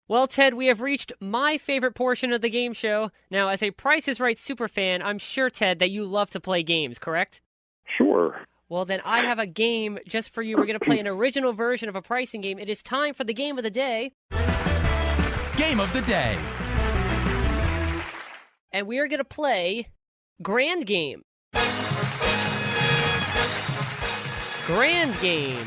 Well, Ted, we have reached my favorite portion of the game show. Now, as a Price is Right superfan, I'm sure, Ted, that you love to play games, correct? Sure. Well, then I have a game just for you. We're going to play an original version of a pricing game. It is time for the game of the day. Game of the day. And we are going to play Grand Game. Grand Game.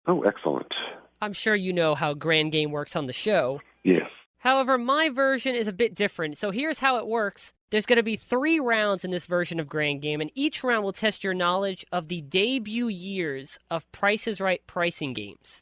Oh, excellent. I'm sure you know how Grand Game works on the show. Yes. However, my version is a bit different. So here's how it works. There's going to be 3 rounds in this version of Grand Game, and each round will test your knowledge of the debut years of Price is Right pricing games.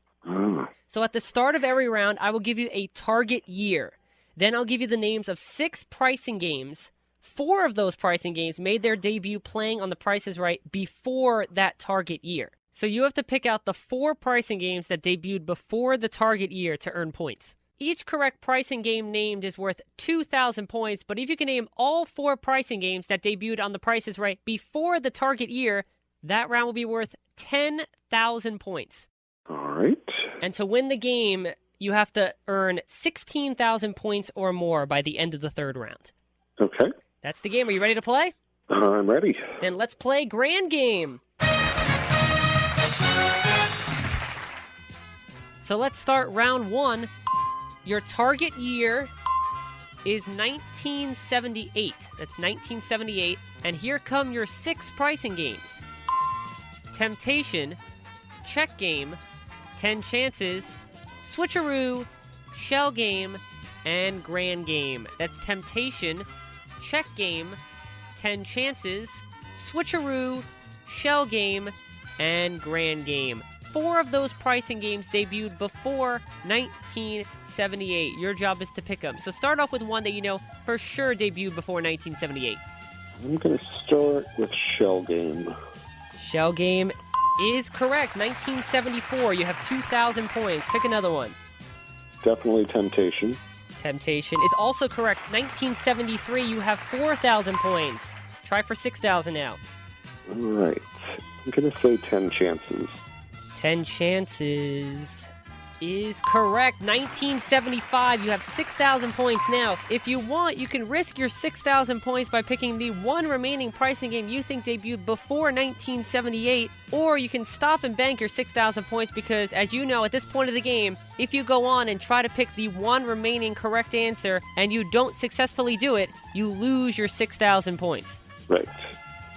So at the start of every round, I will give you a target year. Then I'll give you the names of 6 pricing games. 4 of those pricing games made their debut playing on the Price is Right before that target year. So you have to pick out the 4 pricing games that debuted before the target year to earn points. Each correct pricing game named is worth 2,000 points, but if you can name all 4 pricing games that debuted on the Price is Right before the target year, that round will be worth 10,000 points. All right. And to win the game, you have to earn 16,000 points or more by the end of the 3rd round. Okay. That's the game. Are you ready to play? I'm ready. Then let's play Grand Game. So let's start round 1. Your target year is 1978. That's 1978. And here come your 6 pricing games. Temptation, Check Game, 10 Chances, Switcheroo, Shell Game, and Grand Game. That's Temptation, Check Game, 10 Chances, Switcheroo, Shell Game, and Grand Game. 4 of those pricing games debuted before 1978. Your job is to pick them. So start off with one that you know for sure debuted before 1978. I'm going to start with Shell Game. Shell Game is correct. 1974. You have 2,000 points. Pick another one. Definitely Temptation. Temptation is also correct. 1973. You have 4,000 points. Try for 6,000 now. All right. I'm going to say 10 Chances. 10 Chances is correct. 1975, you have 6,000 points now. If you want, you can risk your 6,000 points by picking the one remaining pricing game you think debuted before 1978, or you can stop and bank your 6,000 points because, as you know, at this point of the game, if you go on and try to pick the one remaining correct answer and you don't successfully do it, you lose your 6,000 points. Right.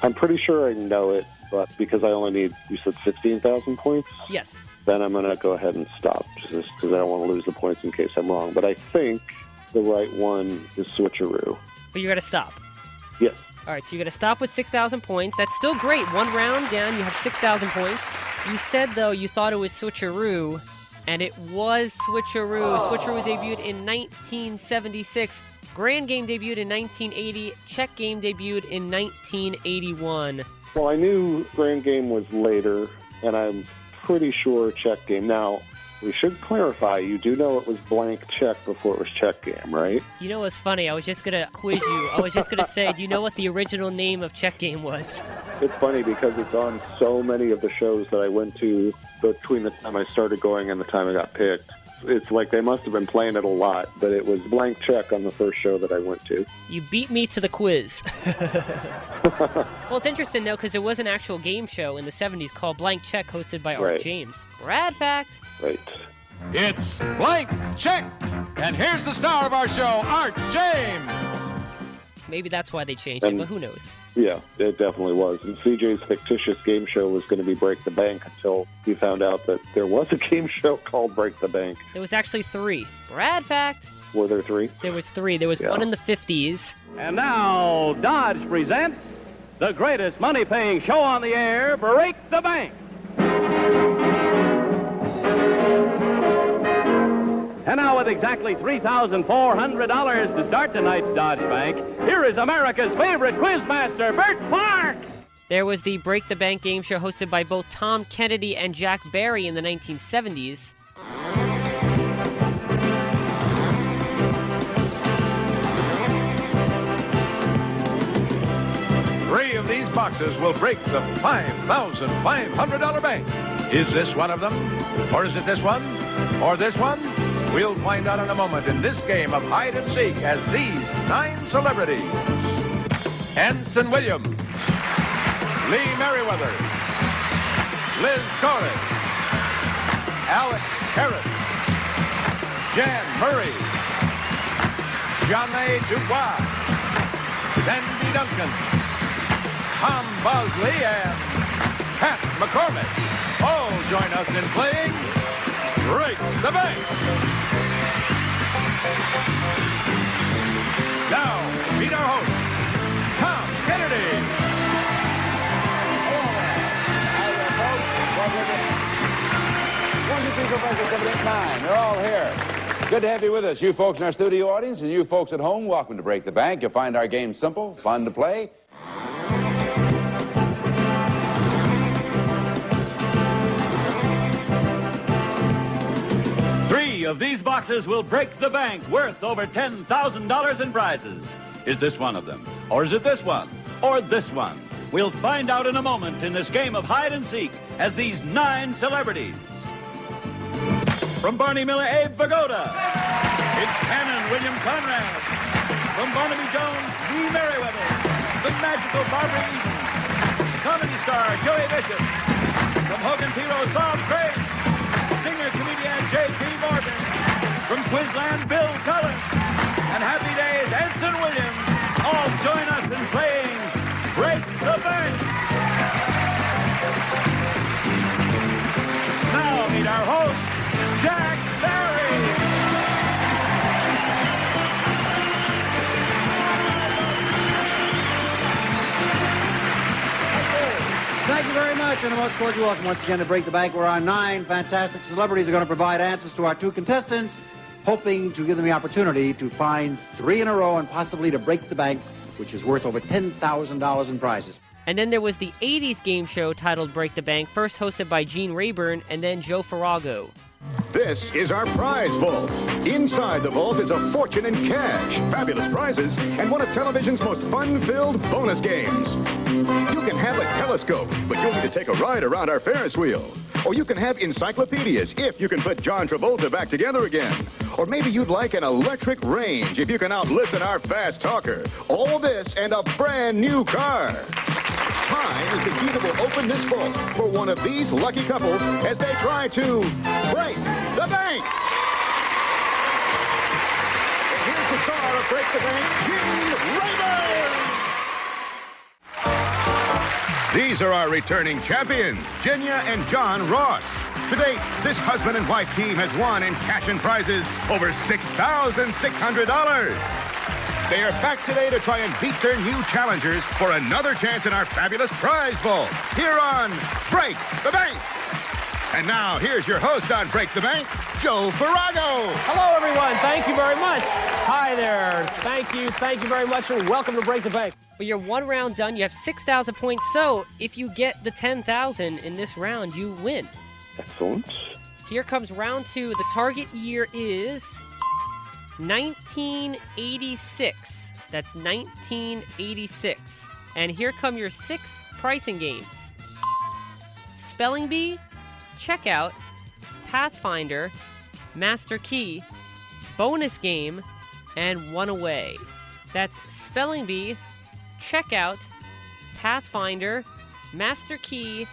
I'm pretty sure I know it, but because I only need, you said 16,000 points? Yes. Then I'm going to go ahead and stop, just because I don't want to lose the points in case I'm wrong. But I think the right one is Switcheroo. But you're going to stop? Yes. All right, so you're going to stop with 6,000 points. That's still great. One round down, you have 6,000 points. You said, though, you thought it was Switcheroo, and it was Switcheroo. Oh. Switcheroo debuted in 1976. Grand Game debuted in 1980. Check Game debuted in 1981. Well, I knew Grand Game was later, and I'm pretty sure Check Game. Now, we should clarify, you do know it was Blank Check before it was Check Game, right? You know what's funny? I was just going to quiz you. I was just going to say, do you know what the original name of Check Game was? It's funny because it's on so many of the shows that I went to between the time I started going and the time I got picked. It's like they must have been playing it a lot, but it was Blank Check on the first show that I went to. You beat me to the quiz. Well, it's interesting, though, because it was an actual game show in the 70s called Blank Check, hosted by Art James. Brad Fact. Right. It's Blank Check, and here's the star of our show, Art James. Maybe that's why they changed it, but who knows? Yeah, it definitely was. And CJ's fictitious game show was going to be Break the Bank until he found out that there was a game show called Break the Bank. There was actually 3. Brad Fact. Were there 3? There was 3. There was one in the 50s. And now, Dodge presents the greatest money-paying show on the air, Break the Bank. And now, with exactly $3,400 to start tonight's Dodge Bank, here is America's favorite quizmaster, Bert Clarke. There was the Break the Bank game show hosted by both Tom Kennedy and Jack Barry in the 1970s. Three of these boxes will break the $5,500 bank. Is this one of them? Or is it this one? Or this one? We'll find out in a moment in this game of hide and seek as these 9 celebrities: Anson Williams, Lee Merriweather, Liz Corrish, Alex Harris, Jan Murray, Jeanne Dubois, Sandy Duncan, Tom Bosley, and Pat McCormick all join us in playing Break the Bank. Now, meet our host, Tom Kennedy. They're all here. Good to have you with us, you folks in our studio audience and you folks at home. Welcome to Break the Bank. You'll find our game simple, fun to play. Three of these boxes will break the bank, worth over $10,000 in prizes. Is this one of them? Or is it this one? Or this one? We'll find out in a moment in this game of hide and seek as these 9 celebrities. From Barney Miller, Abe Vigoda. It's Cannon William Conrad. From Barnaby Jones, Lee Merriweather. The magical Barbara Eden. Comedy star Joey Bishop. From Hogan's Heroes, Bob Crane. Singer-comedian J.P. Morgan. From Quizland, Bill Cullen. And Happy Days, Anson Williams. All join us in playing Break the Bank. Now meet our host, Jack Barry. Thank you very much, and a most cordial welcome once again to Break the Bank, where our 9 fantastic celebrities are going to provide answers to our 2 contestants, hoping to give them the opportunity to find 3 in a row and possibly to break the bank, which is worth over $10,000 in prizes. And then there was the 80s game show titled Break the Bank, first hosted by Gene Rayburn and then Joe Farrago. This is our prize vault. Inside the vault is a fortune in cash, fabulous prizes, and one of television's most fun-filled bonus games. You can have a telescope, but you'll need to take a ride around our Ferris wheel. Or you can have encyclopedias, if you can put John Travolta back together again. Or maybe you'd like an electric range, if you can outlisten our fast talker. All this and a brand new car. Time is the key that will open this vault for one of these lucky couples as they try to break the bank. And here's the star of Break the Bank, Gene Rayburn. These are our returning champions, Genya and John Ross. To date, this husband and wife team has won in cash and prizes over $6,600. They are back today to try and beat their new challengers for another chance in our fabulous prize vault here on Break the Bank. And now, here's your host on Break the Bank, Joe Farrago. Hello, everyone. Thank you very much. Hi there. Thank you very much, and welcome to Break the Bank. Well, you're 1 round done. You have 6,000 points. So if you get the 10,000 in this round, you win. Excellent. Here comes round 2. The target year is 1986. That's 1986. And here come your 6 pricing games. Spelling Bee, Checkout, Pathfinder, Master Key, Bonus Game, and One Away. That's Spelling Bee, Checkout, Pathfinder, Master Key,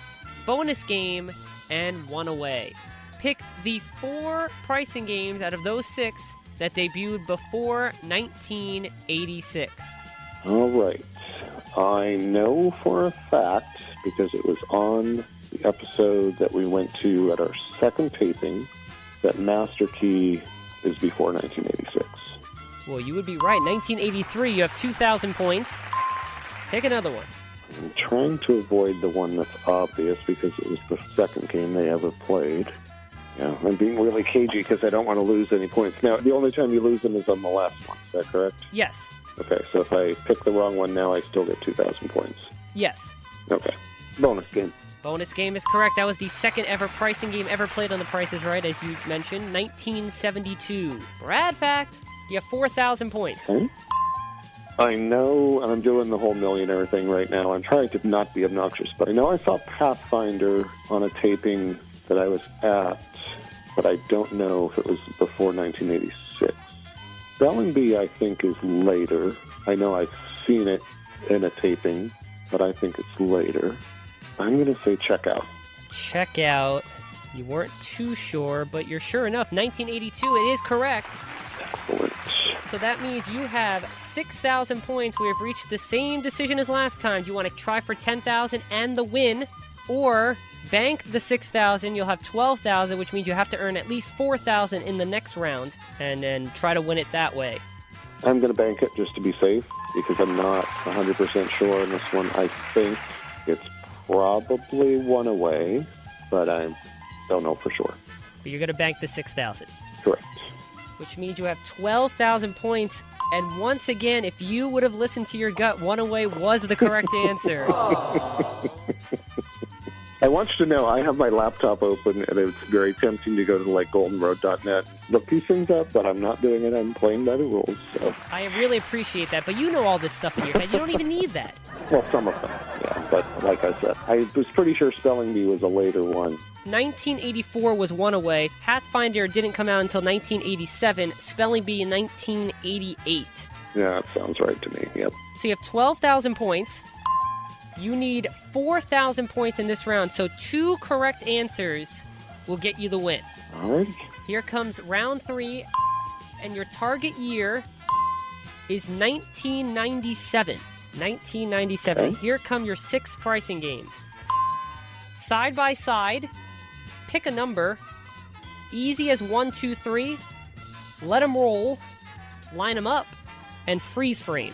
Bonus Game, and One Away. Pick the 4 pricing games out of those 6 that debuted before 1986. All right. I know for a fact, because it was on the episode that we went to at our second taping, that Master Key is before 1986. Well, you would be right. 1983, you have 2,000 points. Pick another one. I'm trying to avoid the one that's obvious because it was the second game they ever played. Yeah, I'm being really cagey because I don't want to lose any points. Now, the only time you lose them is on the last one. Is that correct? Yes. Okay, so if I pick the wrong one now, I still get 2,000 points. Yes. Okay. Bonus game. Bonus game is correct. That was the second ever pricing game ever played on The Price is Right, as you mentioned, 1972. Brad fact, you have 4,000 points. Okay. I know, and I'm doing the whole millionaire thing right now. I'm trying to not be obnoxious, but I know I saw Pathfinder on a taping that I was at, but I don't know if it was before 1986. Spelling Bee, I think, is later. I know I've seen it in a taping, but I think it's later. I'm going to say Check Out. Check Out. You weren't too sure, but you're sure enough. 1982, it is correct. Excellent. So that means you have 6,000 points. We have reached the same decision as last time. Do you want to try for 10,000 and the win, or bank the 6,000? You'll have 12,000, which means you have to earn at least 4,000 in the next round, and then try to win it that way. I'm going to bank it just to be safe, because I'm not 100% sure on this one. I think it's probably one away, but I don't know for sure. But you're going to bank the 6,000. Correct. Which means you have 12,000 points. And once again, if you would have listened to your gut, one away was the correct answer. I want you to know I have my laptop open, and it's very tempting to go to goldenroad.net, look these things up, but I'm not doing it. I'm playing by the rules. So. I really appreciate that, but you know all this stuff in your head. You don't even need that. Well, some of them, yeah. But like I said, I was pretty sure Spelling Bee was a later one. 1984 was one away. Pathfinder didn't come out until 1987. Spelling Bee in 1988. Yeah, that sounds right to me, yep. So you have 12,000 points. You need 4,000 points in this round, so 2 correct answers will get you the win. All right. Here comes round 3, and your target year is 1997. 1997. Okay. Here come your 6 pricing games. Side by side, pick a number, easy as 1, 2, 3, let them roll, line them up, and freeze frame.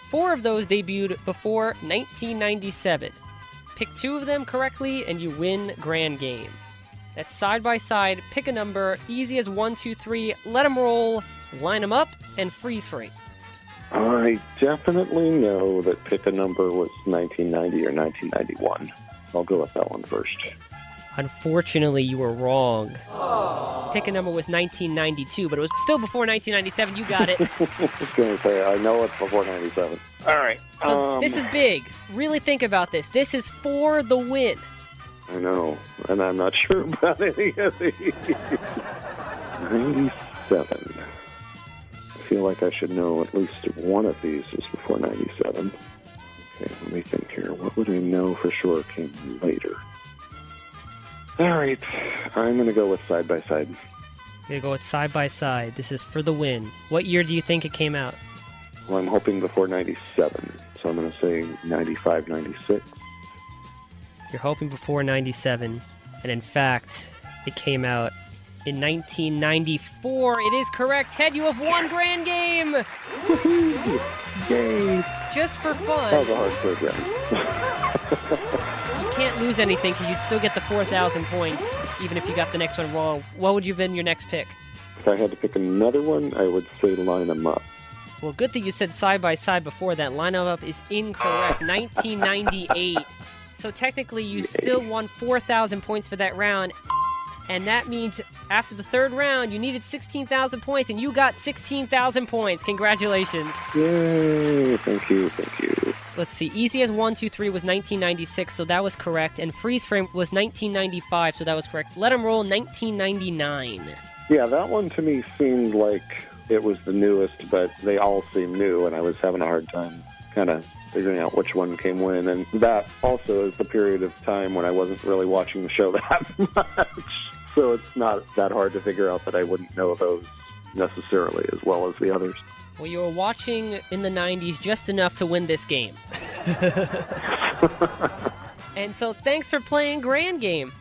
4 of those debuted before 1997. Pick 2 of them correctly and you win Grand Game. That's side by side, pick a number, easy as 1, 2, 3, let them roll, line them up, and freeze frame. I definitely know that Pick a Number was 1990 or 1991. I'll go with that one first. Unfortunately, you were wrong. Pick a number was 1992, but it was still before 1997. You got it. I was going to say, I know it's before 97. All right. So this is big. Really think about this. This is for the win. I know, and I'm not sure about any of these. 97. I feel like I should know at least one of these is before 97. Okay, let me think here. What would I know for sure came later? All right, I'm going to go with Side by Side. You're going to go with Side by Side. This is for the win. What year do you think it came out? Well, I'm hoping before 97, so I'm going to say 95, 96. You're hoping before 97, and in fact, it came out in 1994. It is correct. Ted, you have won Grand Game! Yay! Just for fun. That was a hard program. You can't lose anything because you'd still get the 4,000 points, even if you got the next one wrong. What would you have been your next pick? If I had to pick another one, I would say Line 'em Up. Well, good thing you said Side by Side before that. Line 'em Up is incorrect. 1998. So technically, you still won 4,000 points for that round. And that means after the third round, you needed 16,000 points, and you got 16,000 points. Congratulations. Yay! Thank you, thank you. Let's see. Easy as 1, 2, 3 was 1996, so that was correct. And Freeze Frame was 1995, so that was correct. Let 'em Roll, 1999. Yeah, that one to me seemed like it was the newest, but they all seem new, and I was having a hard time kind of figuring out which one came when. And that also is the period of time when I wasn't really watching the show that much. So it's not that hard to figure out that I wouldn't know those necessarily as well as the others. Well, you were watching in the 90s just enough to win this game. And so thanks for playing Grand Game.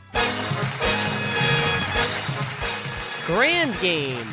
Grand Game.